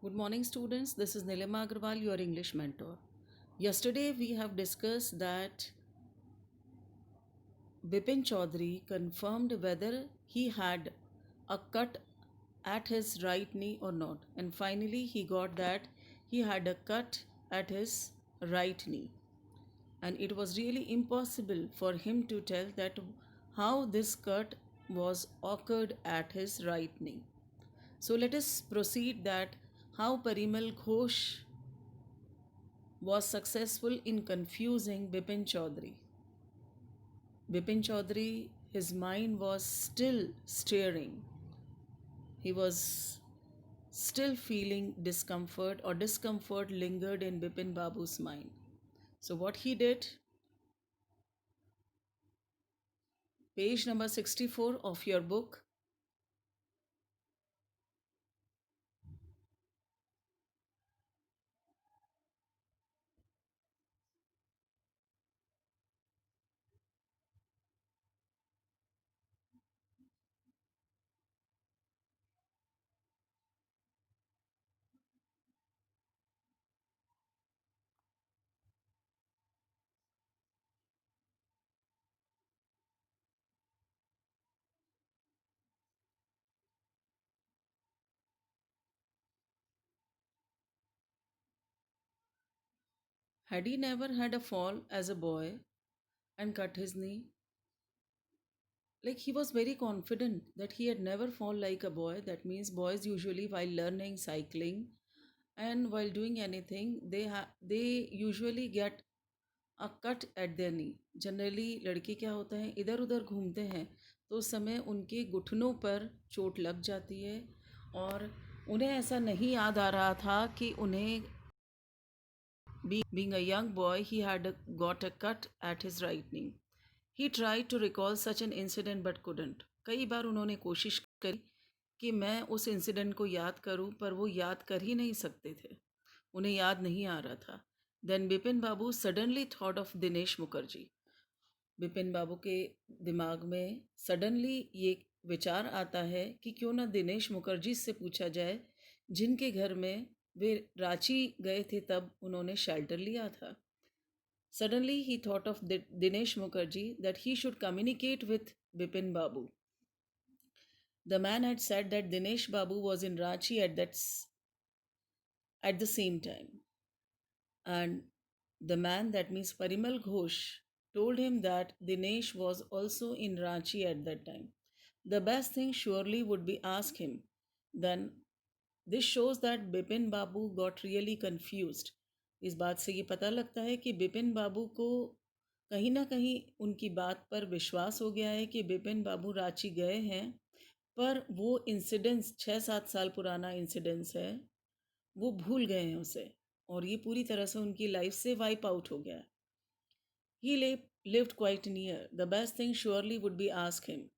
Good morning, students. This is Nilima Agarwal, your English mentor. Yesterday, we have discussed that Bipin Chaudhary confirmed whether he had a cut at his right knee or not, and finally, he got that he had a cut at his right knee, and it was really impossible for him to tell that how this cut was occurred at his right knee. So let us proceed that how Parimal Ghosh was successful in confusing Bipin Chaudhary. Bipin Chaudhary, his mind was still staring. He was still feeling discomfort, or discomfort lingered in Bipin Babu's mind. So, what he did, page number 64 of your book, had he never had a fall as a boy and cut his knee? Like, he was very confident that he had never fall like a boy. That means boys usually, while learning cycling and while doing anything, they usually get a cut eight there knee. Generally लड़के क्या होता है, इधर उधर घूमते हैं तो उस समय उनके घुटनों पर चोट लग जाती है, और उन्हें ऐसा नहीं याद आ रहा था कि उन्हें being a young boy he had got a cut at his right knee. He tried to recall such an incident but couldn't. कई बार उन्होंने कोशिश करी कि मैं उस इंसिडेंट को याद करूं, पर वो याद कर ही नहीं सकते थे, उन्हें याद नहीं आ रहा था. Then Bipin Babu suddenly thought of Dinesh Mukherjee. Bipin Babu के दिमाग में सडनली ये विचार आता है कि क्यों ना दिनेश मुखर्जी से पूछा जाए, जिनके घर में वे रांची गए थे तब उन्होंने शेल्टर लिया था. Suddenly he thought of Dinesh Mukherjee, that he should communicate with Bipin Babu. The man had said that Dinesh Babu was in Ranchi at the same time, and the man, that means Parimal Ghosh, told him that Dinesh was also in Ranchi at that time. The best thing surely would be ask him. Then this shows that Bipin Babu got really confused. इस बात से ये पता लगता है कि बिपिन बाबू को कहीं ना कहीं उनकी बात पर विश्वास हो गया है कि बिपिन बाबू रांची गए हैं, पर वो इंसिडेंस 6-7 साल पुराना इंसिडेंस है, वो भूल गए हैं उसे, और ये पूरी तरह से उनकी लाइफ से वाइप आउट हो गया. ही lived quite near. The best thing surely would be ask him.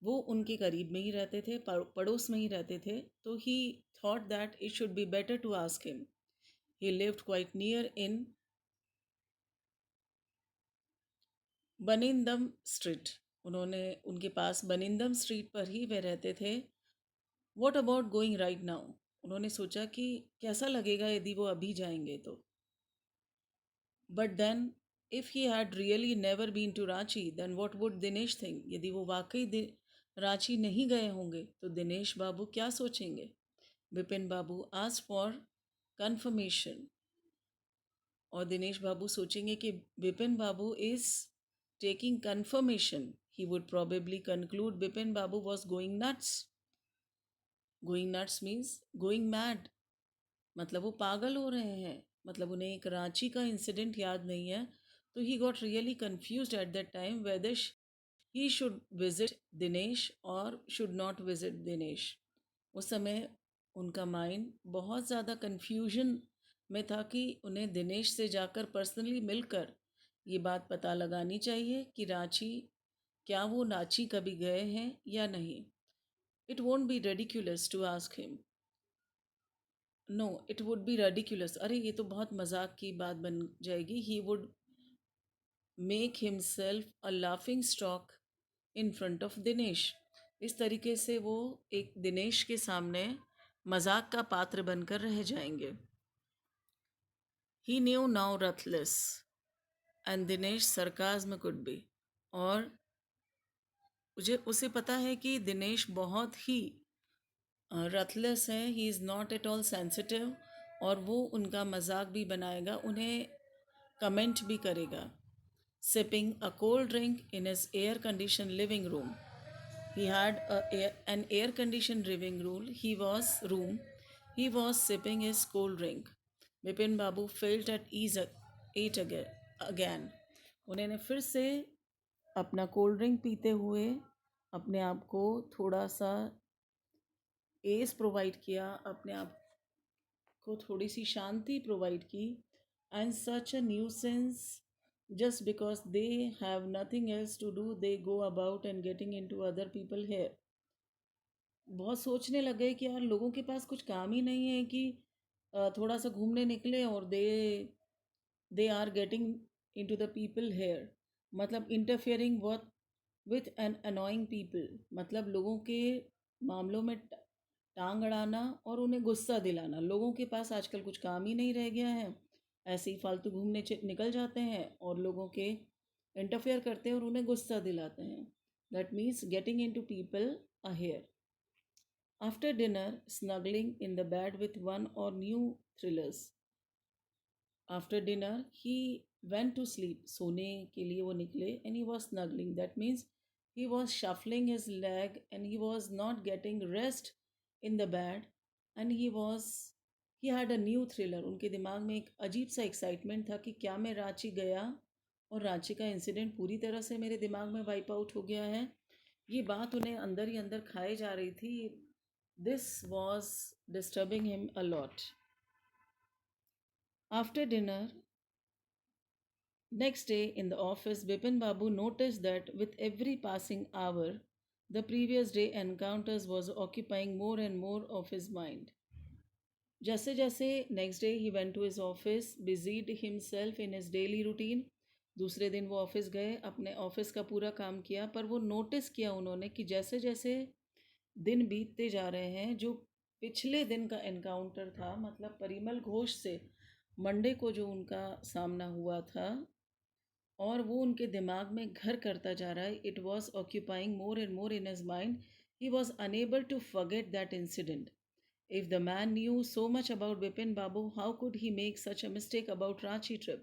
वो उनके करीब में ही रहते थे, पड़ोस में ही रहते थे, तो he thought that it should be better to ask him. He lived quite near in Banindam street. उन्होंने उनके पास बनिंदम स्ट्रीट पर ही वे रहते थे. What about going right now. उन्होंने सोचा कि कैसा लगेगा यदि वो अभी जाएंगे तो. But then if he had really never been to Ranchi, then what would Dinesh think. यदि वो वाकई रांची नहीं गए होंगे तो दिनेश बाबू क्या सोचेंगे. बिपिन बाबू आस्क फॉर कंफर्मेशन, और दिनेश बाबू सोचेंगे कि बिपिन बाबू is taking confirmation. He would probably conclude Bipin Babu was going nuts. Going nuts means going mad. मतलब वो पागल हो रहे हैं, मतलब उन्हें एक रांची का इंसिडेंट याद नहीं है. तो he got really confused at that time whether he should visit Dinesh or should not visit Dinesh. उस समय उनका माइंड बहुत ज़्यादा कन्फ्यूजन में था कि उन्हें दिनेश से जाकर पर्सनली मिलकर ये बात पता लगानी चाहिए कि रांची, क्या वो रांची कभी गए हैं या नहीं. It won't be ridiculous to ask him. No, it would be ridiculous. अरे ये तो बहुत मजाक की बात बन जाएगी. He would make himself a laughing stock in front of Dinesh. इस तरीके से वो एक दिनेश के सामने मजाक का पात्र बनकर रह जाएंगे। He knew now ruthless and Dinesh sarcasm could be. और उसे पता है कि दिनेश बहुत ही रथलेस है, he is not at all sensitive, और वो उनका मजाक भी बनाएगा, उन्हें कमेंट भी करेगा। Sipping a cold drink in his air condition living room, he had an air conditioned living room. He was sipping his cold drink. Bipin Babu felt at ease it again. उन्होंने फिर से अपना cold drink पीते हुए अपने आप को थोड़ा सा एस प्रोवाइड किया, अपने आप को थोड़ी सी शांति प्रोवाइड की। And such a nuisance, just because they have nothing else to do, they go about and getting into other people hair. बहुत सोचने लग गए कि यार लोगों के पास कुछ काम ही नहीं है कि थोड़ा सा घूमने निकले और they are getting into the people hair, मतलब interfering worth with an annoying people, मतलब लोगों के मामलों में टांग अड़ाना और उन्हें गुस्सा दिलाना। लोगों के पास आजकल कुछ काम ही नहीं रह गया है, ऐसे ही फालतू घूमने निकल जाते हैं और लोगों के इंटरफेयर करते हैं और उन्हें गुस्सा दिलाते हैं। That means getting in to people a hair. After dinner, snuggling in the bed with one or new thrillers. After dinner, he went to sleep. सोने के लिए वो निकले, and he was snuggling. That means he was shuffling his leg and he was not getting rest in the bed, and he had a new thriller. उनके दिमाग में एक अजीब सा एक्साइटमेंट था कि क्या मैं रांची गया और रांची का इंसिडेंट पूरी तरह से मेरे दिमाग में वाइप आउट हो गया है। ये बात उन्हें अंदर ही अंदर खाए जा रही थी। This was disturbing him a lot. After dinner, next day in the office, Bipin Babu noticed that with every passing hour, the previous day encounters was occupying more and more of his mind. जैसे जैसे next day he went to his office, busied himself in his daily routine. दूसरे दिन वो office गए, अपने office का पूरा काम किया, पर वो नोटिस किया उन्होंने कि जैसे जैसे दिन बीतते जा रहे हैं, जो पिछले दिन का एनकाउंटर था, मतलब परिमल घोष से मंडे को जो उनका सामना हुआ था, और वो उनके दिमाग में घर करता जा रहा है। It was occupying more and more in his mind. He was unable to forget that incident. If the man knew so much about Bipin Babu, how could he make such a mistake about Ranchi trip?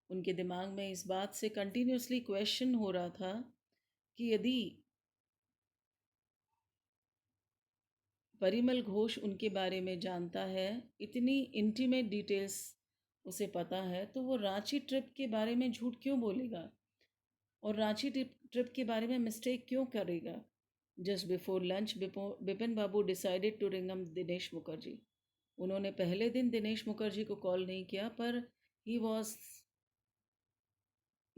उनके दिमाग में इस बात से continuously question हो रहा था कि यदि परिमल घोष उनके बारे में जानता है, इतनी इंटीमेट डिटेल्स उसे पता है, तो वो रांची ट्रिप के बारे में झूठ क्यों बोलेगा और रांची ट्रिप के बारे में मिस्टेक क्यों करेगा। Just before lunch, Bipin Babu decided to ring Dinesh Mukherjee. उन्होंने पहले दिन दिनेश मुखर्जी को कॉल नहीं किया, पर he was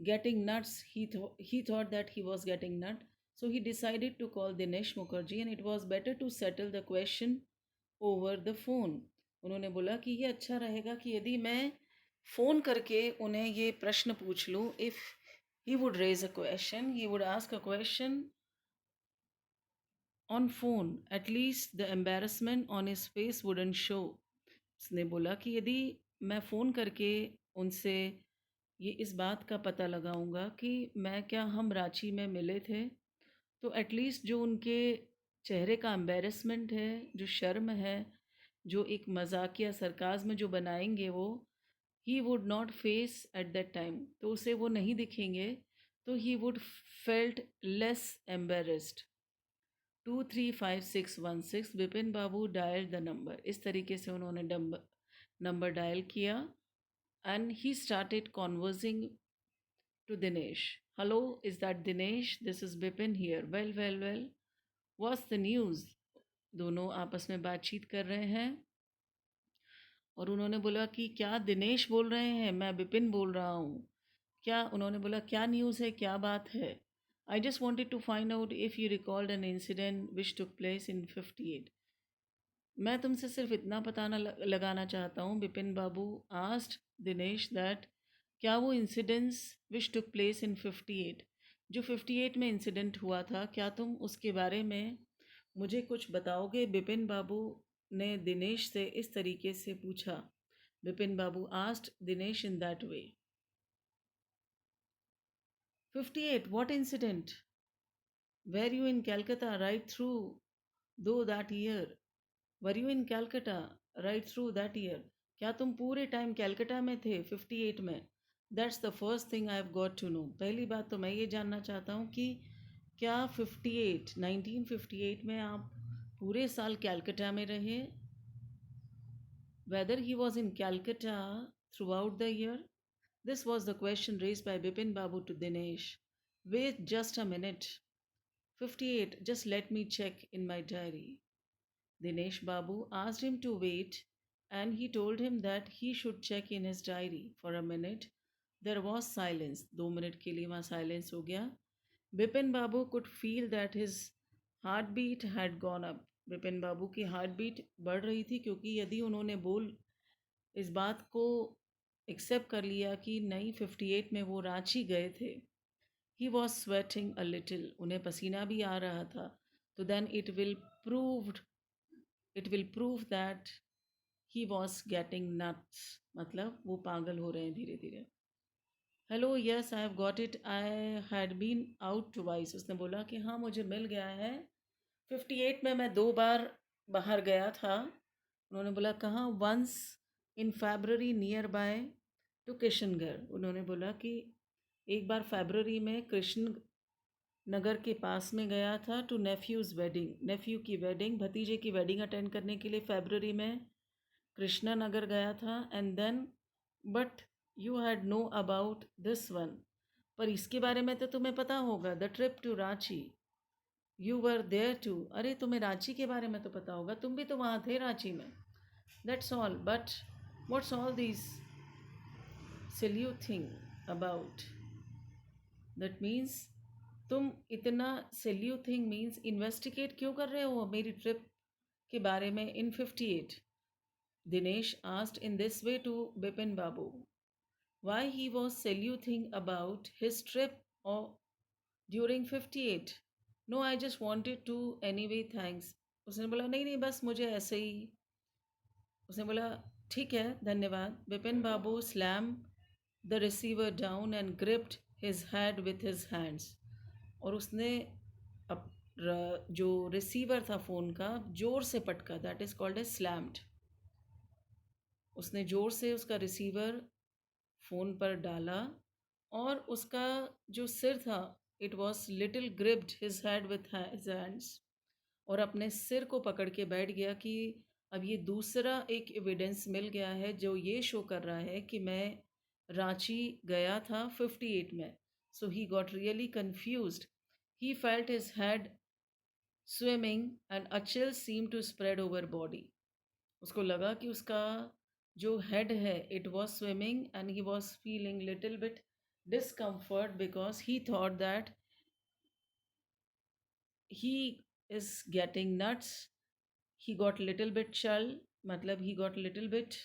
getting nuts. He thought that he was getting nut, so he decided to call Dinesh Mukherjee, and it was better to settle the question over the phone. उन्होंने बोला कि ये अच्छा रहेगा कि यदि मैं फ़ोन करके उन्हें ये प्रश्न पूछ लूँ। If he would raise a question, he would ask a question on phone, at least the embarrassment on his face wouldn't show. उसने बोला कि यदि मैं फ़ोन करके उनसे ये इस बात का पता लगाऊंगा कि मैं क्या हम रांची में मिले थे, तो एटलीस्ट जो उनके चेहरे का एम्बेरसमेंट है, जो शर्म है, जो एक मजाकिया सरकाज में जो बनाएंगे वो, he would not face at that time, तो उसे वो नहीं दिखेंगे, तो he would felt less embarrassed. 235616 Bipin Babu dial the number. इस तरीके से उन्होंने नंबर डायल किया, and he started conversing to Dinesh. Hello, is that Dinesh? This is Bipin here. Well. What's the news? दोनों आपस में बातचीत कर रहे हैं और उन्होंने बोला कि क्या दिनेश बोल रहे हैं? मैं बिपिन बोल रहा हूँ। क्या? उन्होंने बोला क्या न्यूज़ है, क्या बात है? I just wanted to find out if you recalled an incident which took place in 58. मैं तुमसे सिर्फ इतना लगाना चाहता हूँ, बिपिन बाबू आस्क्ड दिनेश दैट क्या वो incidents which took place in 58, जो 58 में इंसिडेंट हुआ था, क्या तुम उसके बारे में मुझे कुछ बताओगे? बिपिन बाबू ने दिनेश से इस तरीके से पूछा. Bipin Babu asked Dinesh in that way. 58. What incident? Were you in Calcutta right through though that year? Were you in Calcutta right through that year? क्या तुम पूरे टाइम कैलकाटा में थे 58 में? That's the first thing I have got to know. पहली बात तो मैं ये जानना चाहता हूँ कि क्या 58 1958 में आप पूरे साल कैलकाटा में रहे? Whether he was in Calcutta throughout the year? This was the question raised by Bipin Babu to Dinesh. Wait just a minute. 58, just let me check in my diary. Dinesh Babu asked him to wait and he told him that he should check in his diary. For a minute, there was silence. 2 minute के लिए वहाँ silence हो गया. Bipin Babu could feel that his heartbeat had gone up. Bipin बाबू की heart beat बढ़ रही थी क्योंकि यदि उन्होंने इस बात को एक्सेप्ट कर लिया कि नहीं 58 में वो रांची गए थे. He was sweating a little. उन्हें पसीना भी आ रहा था. तो then it will prove that he was getting nuts. मतलब वो पागल हो रहे हैं धीरे धीरे. Hello, yes I have got it. I had been out twice. उसने बोला कि हाँ मुझे मिल गया है. 58 में मैं 2 बार बाहर गया था. उन्होंने बोला कहाँ? Once in February near by to Kishangarh. उन्होंने बोला कि एक बार फेबररी में कृष्ण नगर के पास में गया था टू नेफ्यूज़ वेडिंग. नेफ्यू की वेडिंग, भतीजे की वेडिंग अटेंड करने के लिए फेबररी में कृष्णा नगर गया था. And then but you had no about this one. पर इसके बारे में तो तुम्हें पता होगा. The trip to Ranchi. You were there too. अरे तुम्हें रांची के बारे में तो पता होगा, तुम भी तो वहाँ थे रांची में. That's all. But what's all this silly you think about? That means तुम इतना सिली यू थिंक मीन्स इन्वेस्टिगेट क्यों कर रहे हो मेरी ट्रिप के बारे में इन 58? Dinesh asked in this way to Bipin Babu. Why he was saluting about his trip or during 58? No, I just wanted to anyway, thanks. उसने बोला नहीं नहीं बस मुझे ऐसे ही. उसने बोला ठीक है धन्यवाद. Bipin Babu slammed the receiver down and gripped his head with his hands. और उसने जो रिसीवर था फ़ोन का ज़ोर से पटका. That is called a slammed. उसने ज़ोर से उसका रिसीवर फ़ोन पर डाला और उसका जो सिर था it was little gripped his head with his hands. और अपने सिर को पकड़ के बैठ गया कि अब ये दूसरा एक एविडेंस मिल गया है जो ये शो कर रहा है कि मैं रांची गया था 58 में. So he got really confused. He felt his head swimming and a chill seemed to spread over body. उसको लगा कि उसका जो head है it was swimming and he was feeling little bit discomfort because he thought that he is getting nuts. He got little bit chill, मतलब he got little bit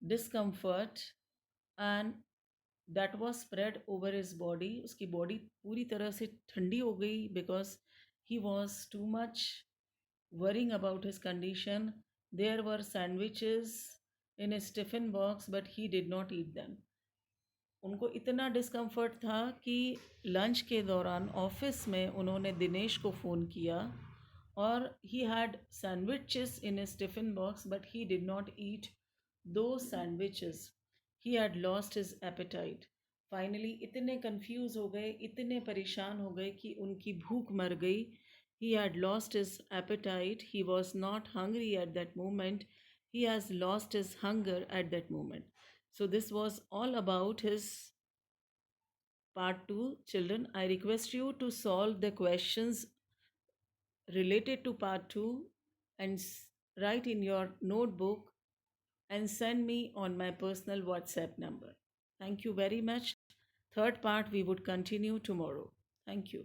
discomfort and that was spread over his body. उसकी body पूरी तरह से ठंडी हो गई because he was too much worrying about his condition. There were sandwiches in his tiffin box but he did not eat them. उनको इतना discomfort था कि लंच के दौरान ऑफिस में उन्होंने दिनेश को फ़ोन किया और he had sandwiches in his tiffin box but he did not eat those sandwiches. He had lost his appetite. Finally इतने कंफ्यूज हो गए, इतने परेशान हो गए कि उनकी भूख मर गई. He had lost his appetite. He was not hungry at that moment. He has lost his hunger at that moment. So this was all about his part 2. Children, I request you to solve the questions related to part 2 and write in your notebook and send me on my personal WhatsApp number. Thank you very much. Third part we would continue tomorrow. Thank you.